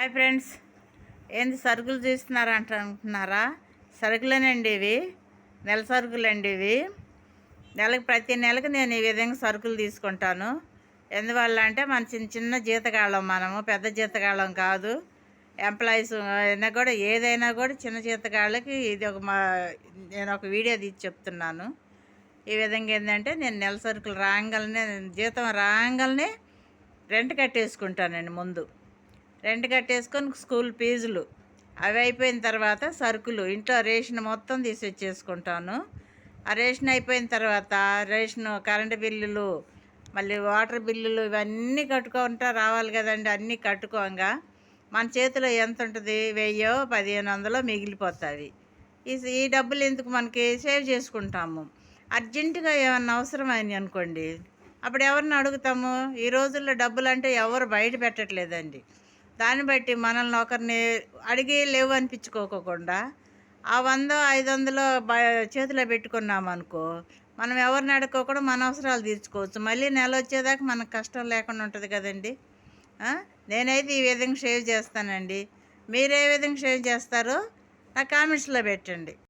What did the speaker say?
Hi friends, ఏంది సరుకులు చూస్తున్నారు అంటున్నారా? సరుకులేనండి ఇవి, నెల సరుకులండి ఇవి. ప్రతి నెలకు నేను ఈ విధంగా సరుకులు తీసుకుంటాను. ఎందువల్ల అంటే మన చిన్న చిన్న జీతగాళ్ళం, మనము పెద్ద జీతగాళ్ళం కాదు. ఎంప్లాయీస్ అయినా కూడా ఏదైనా కూడా చిన్న జీతగాళ్ళకి ఇది నేను ఒక వీడియో తీసి చెప్తున్నాను. ఈ విధంగా ఏంటంటే నేను నెల సరుకులు రాగానే, జీతం రాగానే రెంట్ కట్టేసుకుంటానండి. ముందు రెంట్ కట్టేసుకొని స్కూల్ ఫీజులు అవి అయిపోయిన తర్వాత సరుకులు, ఇంట్లో రేషన్ మొత్తం తీసిచ్చేసుకుంటాను. ఆ రేషన్ అయిపోయిన తర్వాత రేషను, కరెంటు బిల్లులు, మళ్ళీ వాటర్ బిల్లులు ఇవన్నీ కట్టుకుంటా రావాలి కదండి. అన్నీ కట్టుకోగా మన చేతిలో ఎంత ఉంటుంది? 1000 1500 మిగిలిపోతుంది. ఈ డబ్బులు ఎందుకు మనకి? సేవ్ చేసుకుంటాము. అర్జెంటుగా ఏమన్నా అవసరమైంది అనుకోండి, అప్పుడు ఎవరిని అడుగుతాము? ఈ రోజుల్లో డబ్బులు అంటే ఎవరు బయట పెట్టట్లేదండి. దాన్ని బట్టి మనల్ని ఒకరిని అడిగి లేవు అనిపించుకోకుండా ఆ 100 500 చేతిలో పెట్టుకున్నామనుకో, మనం ఎవరిని అడుక్కోకుండా మన అవసరాలు తీర్చుకోవచ్చు. మళ్ళీ నెల వచ్చేదాకా మనకు కష్టం లేకుండా ఉంటుంది కదండి. నేనైతే ఈ విధంగా సేవ్ చేస్తానండి. మీరు ఏ విధంగా సేవ్ చేస్తారో నా కామెంట్స్లో పెట్టండి.